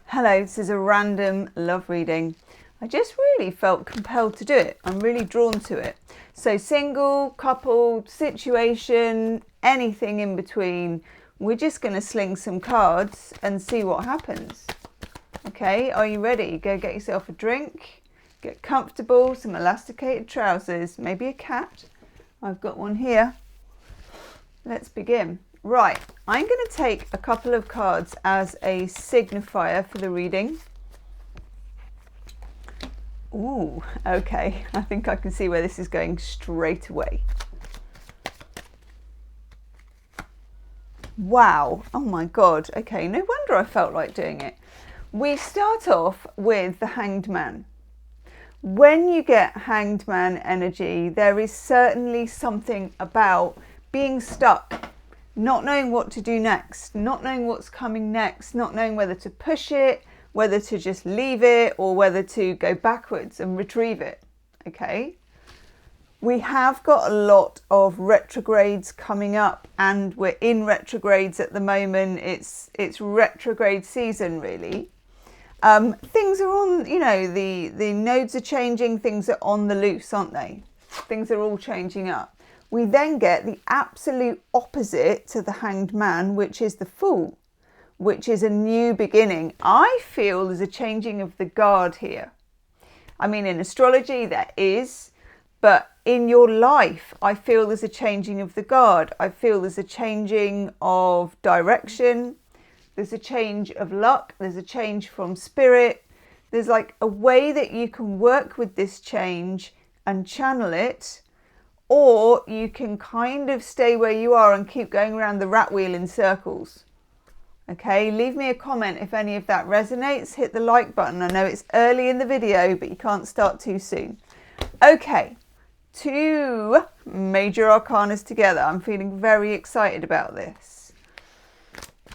Hello, this is a random love reading. I just really felt compelled to do it. I'm really drawn to it. So single, coupled, situation, anything in between. We're just going to sling some cards and see what happens. Okay, are you ready? Go get yourself a drink, get comfortable, some elasticated trousers, maybe a cat. I've got one here. Let's begin. Right, I'm going to take a couple of cards as a signifier for the reading. Ooh, okay, I think I can see where this is going straight away. Wow, oh my God, okay, no wonder I felt like doing it. We start off with the Hanged Man. When you get Hanged Man energy, there is certainly something about being stuck, not knowing what to do next, not knowing what's coming next, not knowing whether to push it, whether to just leave it, or whether to go backwards and retrieve it, okay? We have got a lot of retrogrades coming up, and we're in retrogrades at the moment. It's retrograde season, really. Things are on, you know, the nodes are changing, things are on the loose, aren't they? Things are all changing up. We then get the absolute opposite to the Hanged Man, which is the Fool, which is a new beginning. I feel there's a changing of the guard here. I mean, in astrology there is, but in your life, I feel there's a changing of the guard. I feel there's a changing of direction. There's a change of luck. There's a change from spirit. There's like a way that you can work with this change and channel it, or you can kind of stay where you are and keep going around the rat wheel in circles. Okay, leave me a comment if any of that resonates. Hit the like button. I know it's early in the video, but you can't start too soon. Okay, two major arcanas together. I'm feeling very excited about this.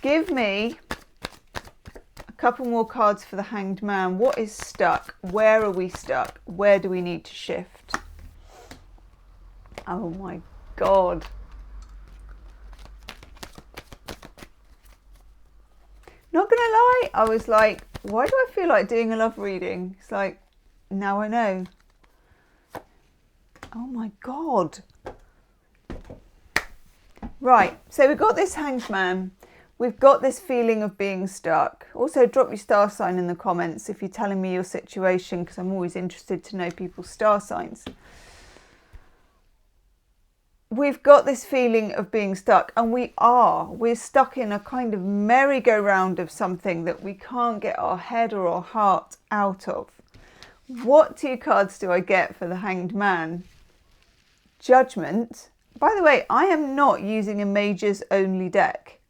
Give me a couple more cards for the Hanged Man. What is stuck? Where are we stuck? Where do we need to shift? Oh my God. Not gonna lie, I was like, why do I feel like doing a love reading? It's like, now I know. Oh my God. Right, so we've got this Hanged Man. We've got this feeling of being stuck. Also, drop your star sign in the comments if you're telling me your situation, because I'm always interested to know people's star signs. We've got this feeling of being stuck, and we're stuck in a kind of merry-go-round of something that we can't get our head or our heart out of. What two cards do I get for the Hanged Man? Judgment. By the way, I am not using a majors only deck.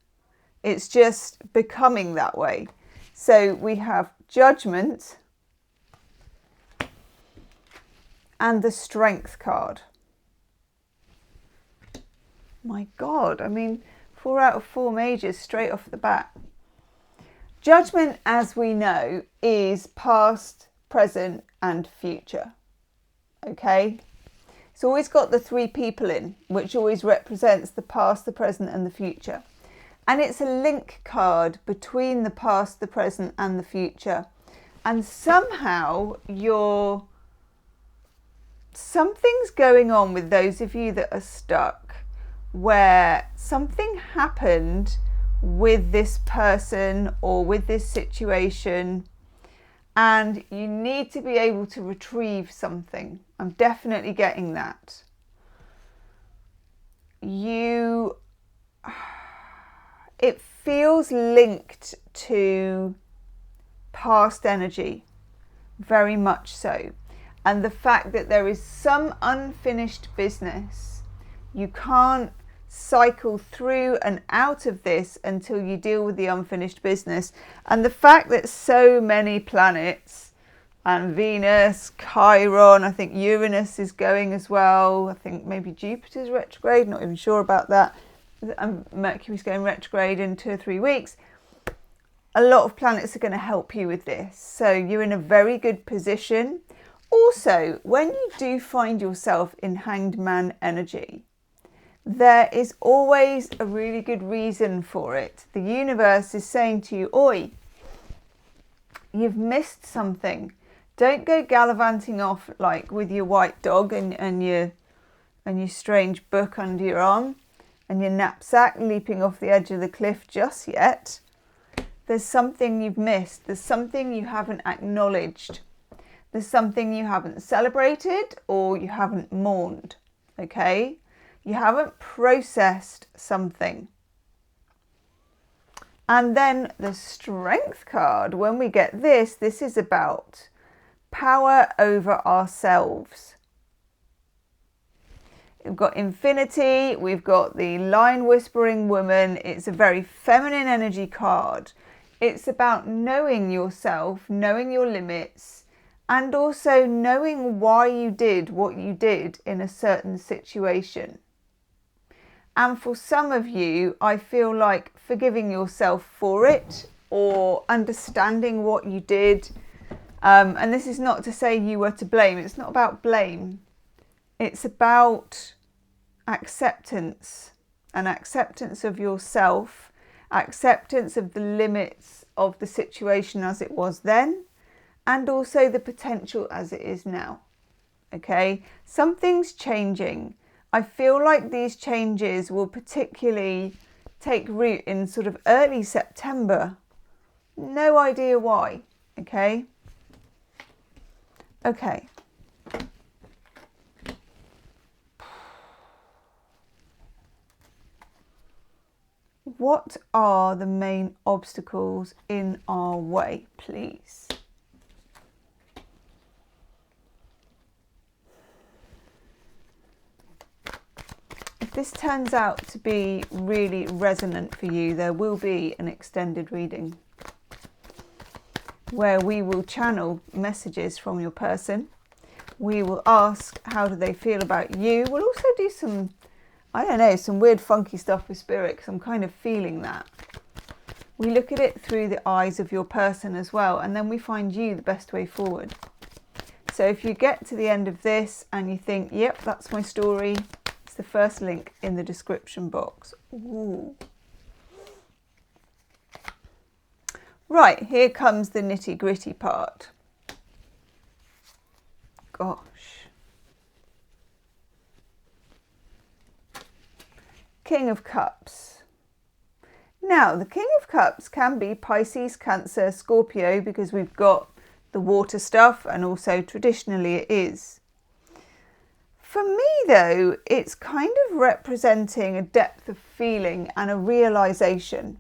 It's just becoming that way. So we have Judgment and the Strength card. My God, I mean, 4 out of 4 majors straight off the bat. Judgment, as we know, is past, present and future. Okay? It's always got the 3 people in, which always represents the past, the present and the future. And it's a link card between the past, the present and the future. And somehow something's going on with those of you that are stuck, where something happened with this person or with this situation, and you need to be able to retrieve something. I'm definitely getting that. It feels linked to past energy, very much so. And the fact that there is some unfinished business. You can't cycle through and out of this until you deal with the unfinished business. And the fact that so many planets, and Venus, Chiron, I think Uranus is going as well. I think maybe Jupiter's retrograde, not even sure about that. And Mercury's going retrograde in 2 or 3 weeks. A lot of planets are going to help you with this. So you're in a very good position. Also, when you do find yourself in Hanged Man energy, there is always a really good reason for it. The universe is saying to you, oi, you've missed something. Don't go gallivanting off like with your white dog and your strange book under your arm and your knapsack, leaping off the edge of the cliff just yet. There's something you've missed. There's something you haven't acknowledged. There's something you haven't celebrated or you haven't mourned, okay? You haven't processed something. And then the Strength card, when we get this is about power over ourselves. We've got Infinity, we've got the Line Whispering Woman. It's a very feminine energy card. It's about knowing yourself, knowing your limits, and also knowing why you did what you did in a certain situation. And for some of you, I feel like forgiving yourself for it or understanding what you did. And this is not to say you were to blame. It's not about blame. It's about acceptance, and acceptance of yourself, acceptance of the limits of the situation as it was then, and also the potential as it is now. Okay, something's changing. I feel like these changes will particularly take root in sort of early September. No idea why. Okay. Okay. What are the main obstacles in our way, please? If this turns out to be really resonant for you, there will be an extended reading where we will channel messages from your person. We will ask, how do they feel about you? We'll also do some, I don't know, some weird funky stuff with spirit, because I'm kind of feeling that. We look at it through the eyes of your person as well, and then we find you the best way forward. So if you get to the end of this and you think, yep, that's my story, it's the first link in the description box. Ooh. Right, here comes the nitty-gritty part. Gosh. King of Cups. Now, the King of Cups can be Pisces, Cancer, Scorpio, because we've got the water stuff, and also traditionally it is. For me, though, it's kind of representing a depth of feeling and a realization.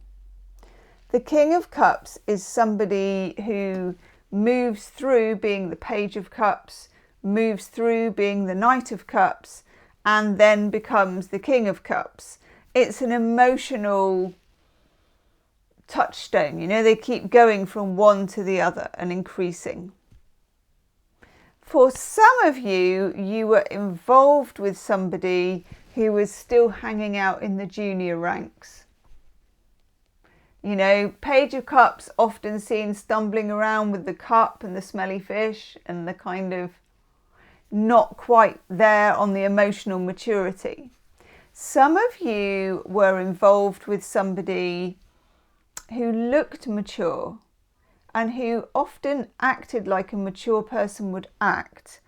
The King of Cups is somebody who moves through being the Page of Cups, moves through being the Knight of Cups, and then becomes the King of Cups. It's an emotional touchstone. You know, they keep going from one to the other and increasing. For some of you, you were involved with somebody who was still hanging out in the junior ranks. You know, Page of Cups often seen stumbling around with the cup and the smelly fish and the kind of not quite there on the emotional maturity. Some of you were involved with somebody who looked mature and who often acted like a mature person would act,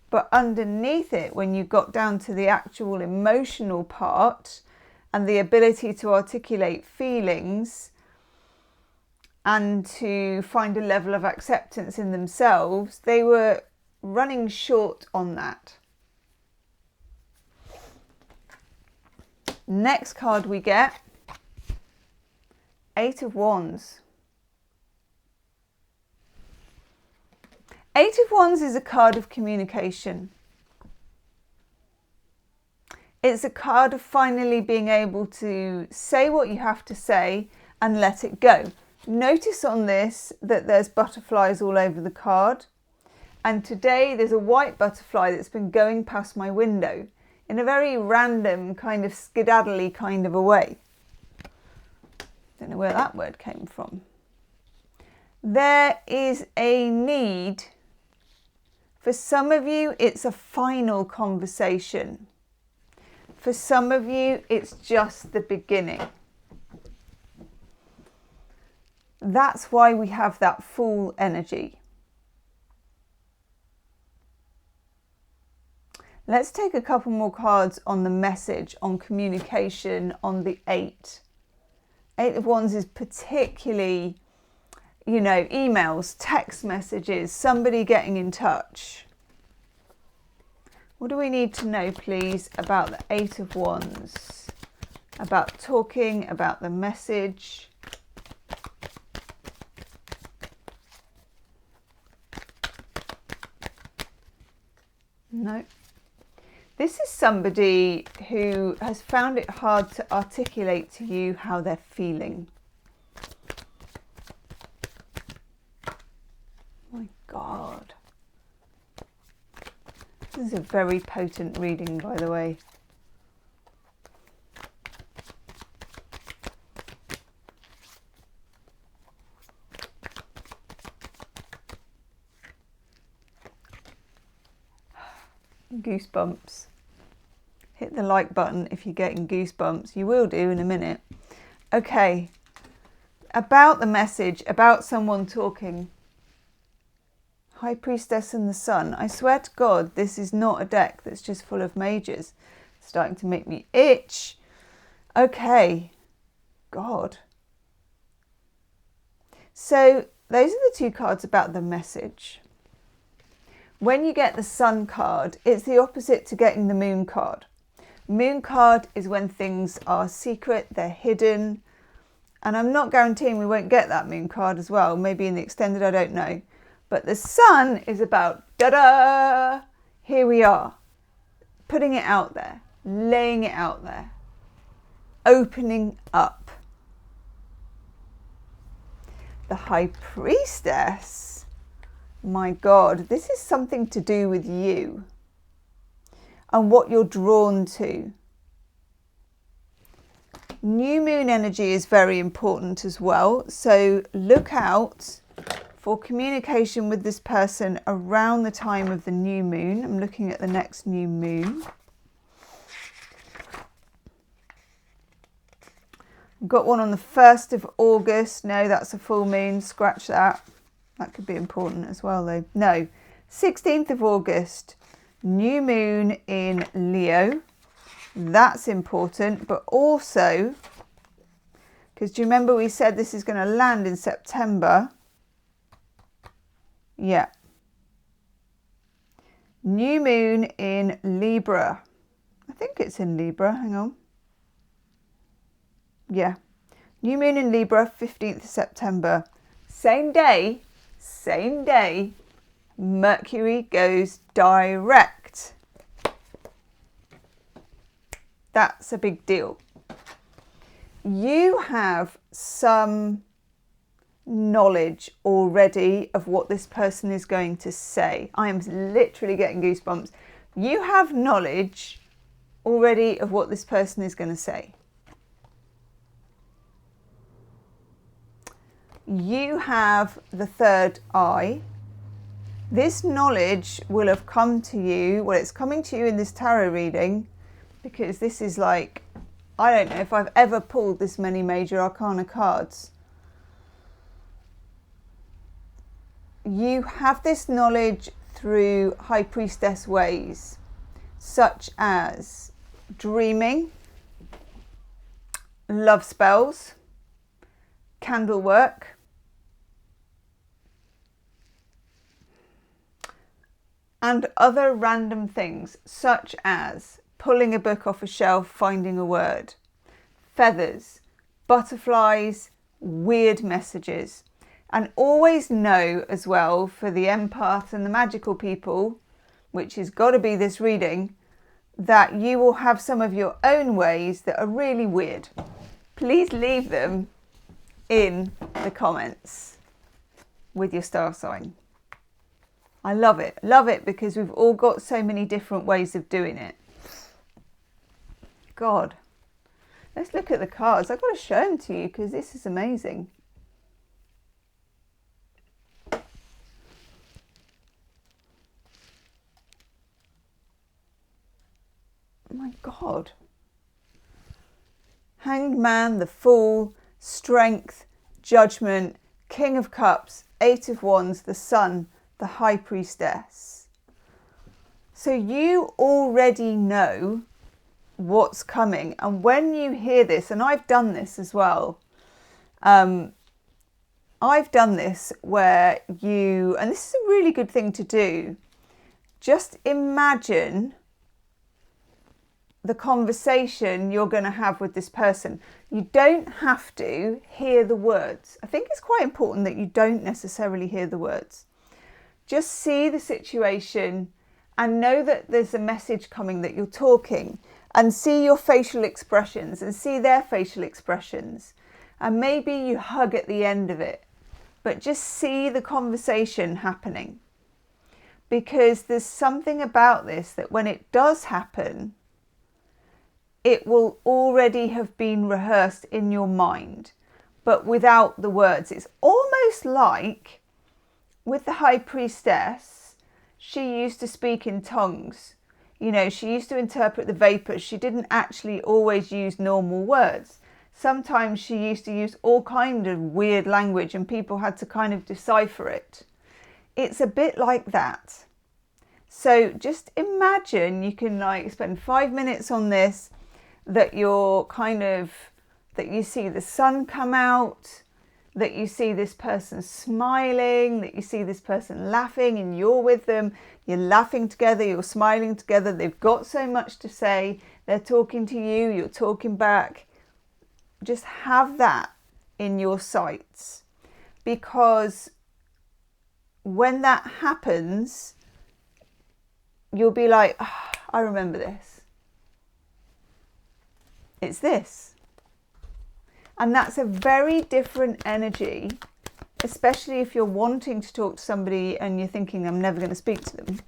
but underneath it, when you got down to the actual emotional part and the ability to articulate feelings and to find a level of acceptance in themselves, they were running short on that. Next card we get, Eight of Wands. Eight of Wands is a card of communication. It's a card of finally being able to say what you have to say and let it go. Notice on this that there's butterflies all over the card, and today there's a white butterfly that's been going past my window in a very random kind of skedaddly kind of a way. Don't know where that word came from. There is a need. For some of you, it's a final conversation. For some of you, it's just the beginning. that's why we have that Fool energy. Let's take a couple more cards on the message, on communication, on the 8. 8 of Wands is particularly, you know, emails, text messages, somebody getting in touch. What do we need to know, please, about the 8 of Wands? About talking, about the message. No. This is somebody who has found it hard to articulate to you how they're feeling. My God. This is a very potent reading, by the way. Goosebumps. Hit the like button if you're getting goosebumps. You will do in a minute. Okay. About the message, about someone talking. High Priestess and the Sun. I swear to God, this is not a deck that's just full of majors. It's starting to make me itch. Okay. God. So those are the 2 cards about the message. When you get the Sun card, it's the opposite to getting the Moon card. Moon card is when things are secret, they're hidden. And I'm not guaranteeing we won't get that Moon card as well. Maybe in the extended, I don't know. But the Sun is about, da-da, here we are. Putting it out there, laying it out there, opening up. The High Priestess. My God, this is something to do with you and what you're drawn to. New moon energy is very important as well. So look out for communication with this person around the time of the new moon. I'm looking at the next new moon. I've got one on the 1st of August. No, that's a full moon. Scratch that. That could be important as well, though. No, 16th of August, new moon in Leo. That's important, but also, because do you remember we said this is going to land in September? Yeah. New moon in Libra. I think it's in Libra. Hang on. Yeah. New moon in Libra, 15th of September. Same day, Mercury goes direct. That's a big deal. You have some knowledge already of what this person is going to say. I am literally getting goosebumps. You have knowledge already of what this person is going to say. You have the 3rd eye. This knowledge will have come to you. Well, it's coming to you in this tarot reading because this is like, I don't know if I've ever pulled this many major arcana cards. You have this knowledge through High Priestess ways, such as dreaming, love spells, candle work, and other random things, such as pulling a book off a shelf, finding a word, feathers, butterflies, weird messages. And always know as well, for the empath and the magical people, which has got to be this reading, that you will have some of your own ways that are really weird. Please leave them in the comments with your star sign. I love it because we've all got so many different ways of doing it. God, let's look at the cards. I've got to show them to you because this is amazing. My God. Hanged Man, the Fool, Strength, Judgment, King of Cups, Eight of Wands, the Sun, the High Priestess. So you already know what's coming. And when you hear this, and I've done this as well, I've done this where you, and this is a really good thing to do, just imagine the conversation you're going to have with this person. You don't have to hear the words. I think it's quite important that you don't necessarily hear the words. Just see the situation and know that there's a message coming, that you're talking, and see your facial expressions and see their facial expressions. And maybe you hug at the end of it, but just see the conversation happening. Because there's something about this that when it does happen, it will already have been rehearsed in your mind, but without the words. It's almost like with the High Priestess, she used to speak in tongues. You know, she used to interpret the vapors. She didn't actually always use normal words. Sometimes she used to use all kind of weird language and people had to kind of decipher it. It's a bit like that. So just imagine you can like spend 5 minutes on this, that you're kind of, that you see the sun come out, that you see this person smiling, that you see this person laughing and you're with them, you're laughing together, you're smiling together, they've got so much to say, they're talking to you, you're talking back. Just have that in your sights, because when that happens, you'll be like, oh, I remember this. It's this. And that's a very different energy, especially if you're wanting to talk to somebody and you're thinking, I'm never going to speak to them.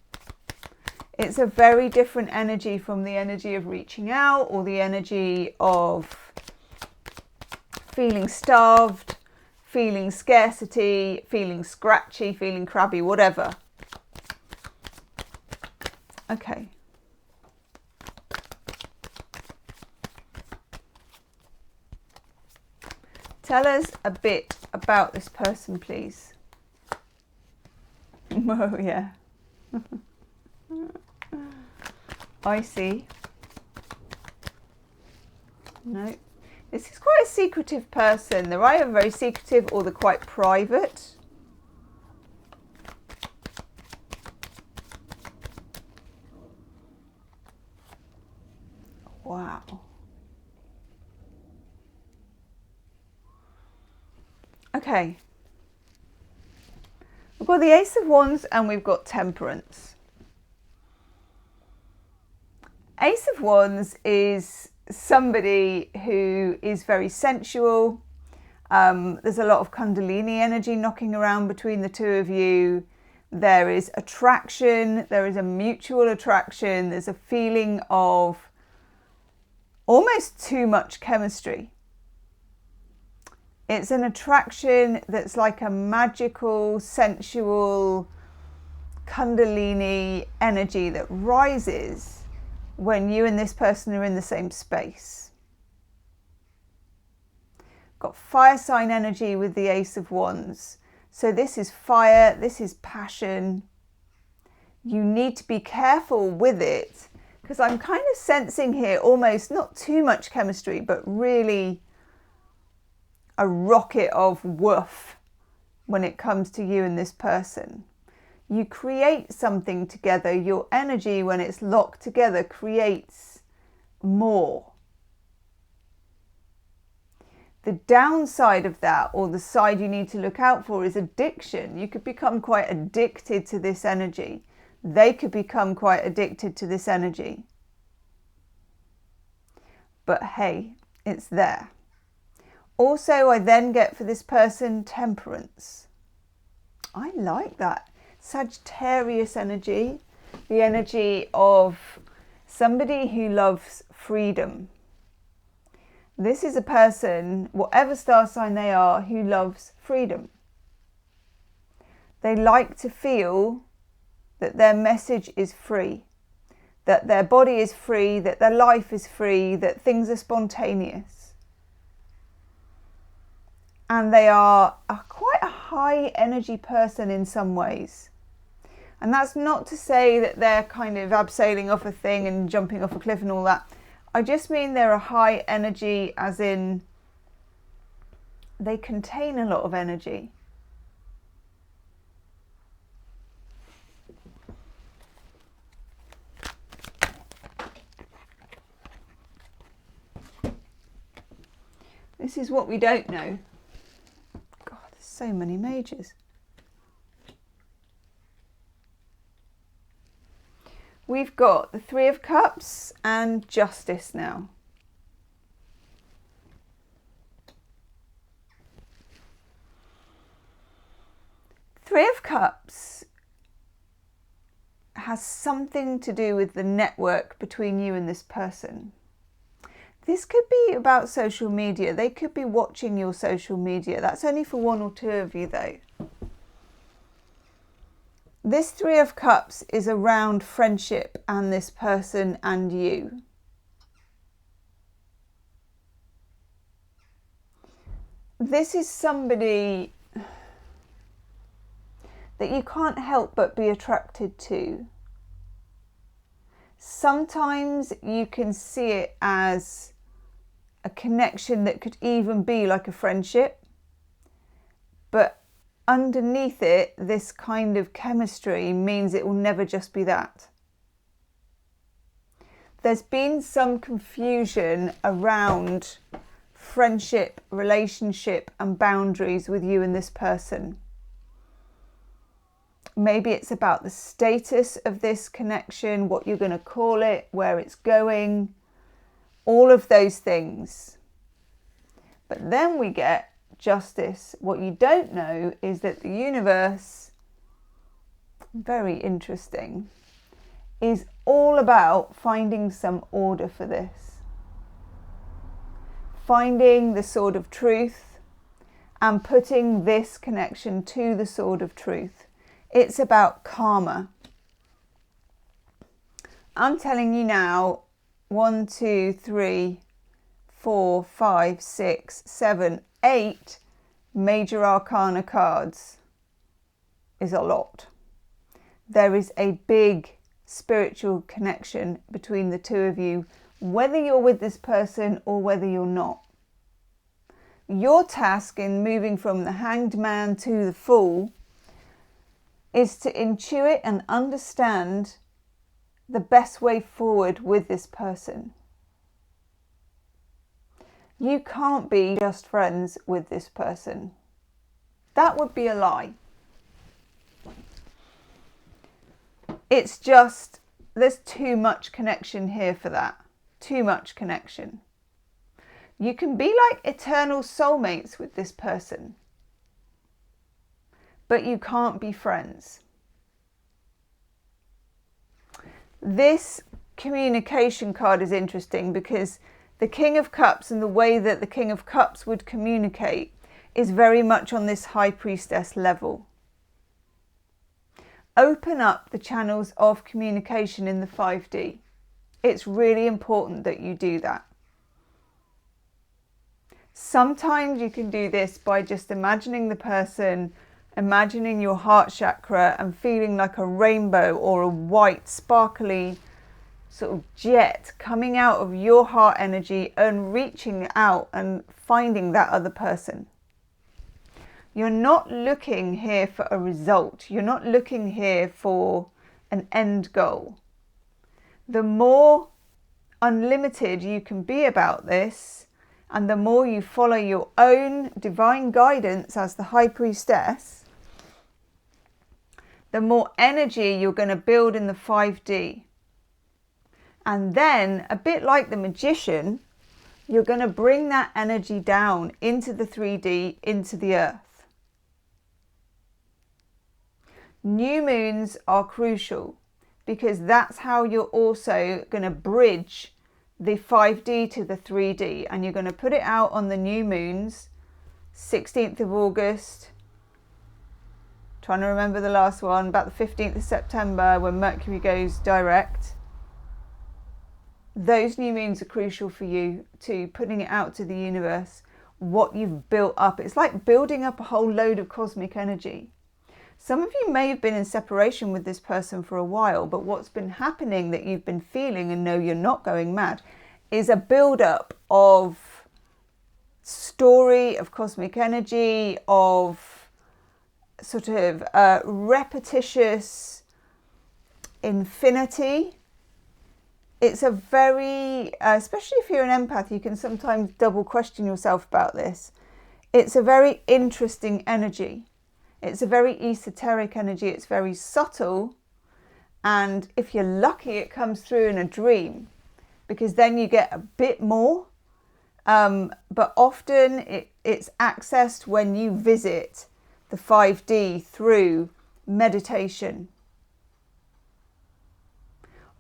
It's a very different energy from the energy of reaching out or the energy of feeling starved, feeling scarcity, feeling scratchy, feeling crabby, whatever. Okay. Tell us a bit about this person, please. Oh, yeah. I see. No. This is quite a secretive person. They're either very secretive or they're quite private. Wow. Okay. We've got the Ace of Wands and we've got Temperance. Ace of Wands is somebody who is very sensual. There's a lot of Kundalini energy knocking around between the two of you. There is attraction. There is a mutual attraction. There's a feeling of almost too much chemistry. It's an attraction that's like a magical, sensual, Kundalini energy that rises when you and this person are in the same space. Got fire sign energy with the Ace of Wands. So this is fire, this is passion. You need to be careful with it, because I'm kind of sensing here almost not too much chemistry, but really a rocket of woof when it comes to you and this person. You create something together. Your energy, when it's locked together, creates more. The downside of that, or the side you need to look out for, is addiction. You could become quite addicted to this energy. They could become quite addicted to this energy. But hey, it's there. Also, I then get for this person Temperance. I like that. Sagittarius energy, the energy of somebody who loves freedom. This is a person, whatever star sign they are, who loves freedom. They like to feel that their message is free, that their body is free, that their life is free, that things are spontaneous. And they are quite a high energy person in some ways. And that's not to say that they're kind of abseiling off a thing and jumping off a cliff and all that. I just mean they're a high energy as in they contain a lot of energy. This is what we don't know. God, there's so many majors. We've got the Three of Cups and Justice now. Three of Cups has something to do with the network between you and this person. This could be about social media. They could be watching your social media. That's only for one or two of you though. This Three of Cups is around friendship and this person and you. This is somebody that you can't help but be attracted to. Sometimes you can see it as a connection that could even be like a friendship, but underneath it, this kind of chemistry means it will never just be that. There's been some confusion around friendship, relationship and boundaries with you and this person. Maybe it's about the status of this connection, what you're going to call it, where it's going, all of those things. But then we get Justice. What you don't know is that the universe, very interesting, is all about finding some order for this. Finding the sword of truth and putting this connection to the sword of truth. It's about karma. I'm telling you now, 1, 2, 3, 4, 5, 6, 7, 8 major arcana cards is a lot. There is a big spiritual connection between the two of you, whether you're with this person or whether you're not. Your task in moving from the Hanged Man to the Fool is to intuit and understand the best way forward with this person. You can't be just friends with this person. That would be a lie. It's just, there's too much connection here for that. Too much connection. You can be like eternal soulmates with this person, but you can't be friends. This communication card is interesting because the King of Cups and the way that the King of Cups would communicate is very much on this High Priestess level. Open up the channels of communication in the 5D. It's really important that you do that. Sometimes you can do this by just imagining the person, imagining your heart chakra and feeling like a rainbow or a white sparkly sort of jet coming out of your heart energy and reaching out and finding that other person. You're not looking here for a result. You're not looking here for an end goal. The more unlimited you can be about this, and the more you follow your own divine guidance as the High Priestess, the more energy you're going to build in the 5D. And then, a bit like the magician, you're going to bring that energy down into the 3D, into the earth. New moons are crucial because that's how you're also going to bridge the 5D to the 3D. And you're going to put it out on the new moons, 16th of August, trying to remember the last one, about the 15th of September when Mercury goes direct. Those new moons are crucial for you to putting it out to the universe. what you've built up. It's like building up a whole load of cosmic energy. Some of you may have been in separation with this person for a while, but what's been happening that you've been feeling, and no, you're not going mad, is a build-up of story, of cosmic energy, of sort of repetitious infinity. It's a very, especially if you're an empath, you can sometimes double question yourself about this. It's a very interesting energy. It's a very esoteric energy. It's very subtle. And if you're lucky, it comes through in a dream, because then you get a bit more. But often it's accessed when you visit the 5D through meditation.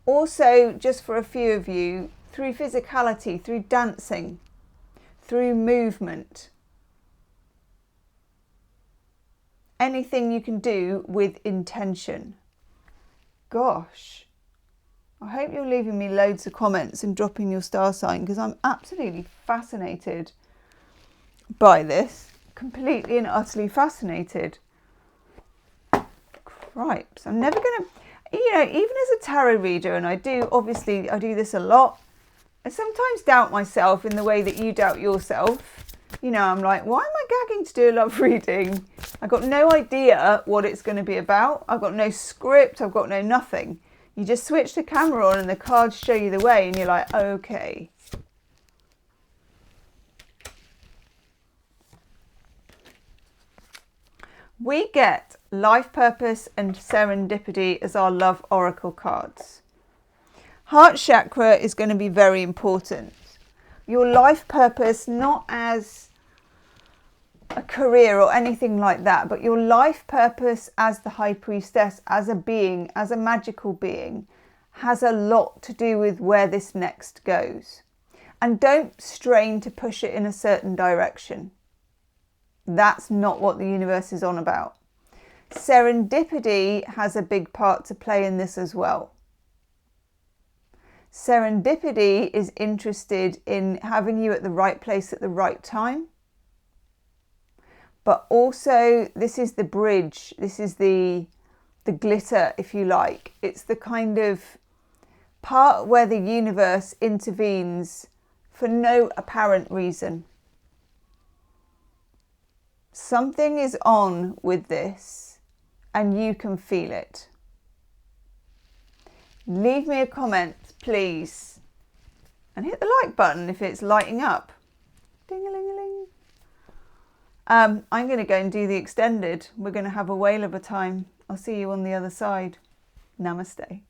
Also, just for a few of you, through physicality, through dancing, through movement. Anything you can do with intention. Gosh, I hope you're leaving me loads of comments and dropping your star sign, because I'm absolutely fascinated by this. Completely and utterly fascinated. Cripes, I'm never going to, you know, even as a tarot reader, and I do this a lot, I sometimes doubt myself in the way that you doubt yourself. You know, I'm like, why am I gagging to do a love reading? I've got no idea what it's going to be about. I've got no script. I've got no nothing. You just switch the camera on and the cards show you the way, and you're like, okay. We get life purpose and serendipity as our love oracle cards. Heart chakra is going to be very important. Your life purpose, not as a career or anything like that, but your life purpose as the high priestess, as a being, as a magical being, has a lot to do with where this next goes. And don't strain to push it in a certain direction. That's not what the universe is on about. Serendipity has a big part to play in this as well. Serendipity is interested in having you at the right place at the right time. But also, this is the bridge. This is the glitter, if you like. It's the kind of part where the universe intervenes for no apparent reason. Something is on with this, and you can feel it. Leave me a comment, please. And hit the like button if it's lighting up. Ding-a-ling-a-ling. I'm going to go and do the extended. We're going to have a whale of a time. I'll see you on the other side. Namaste.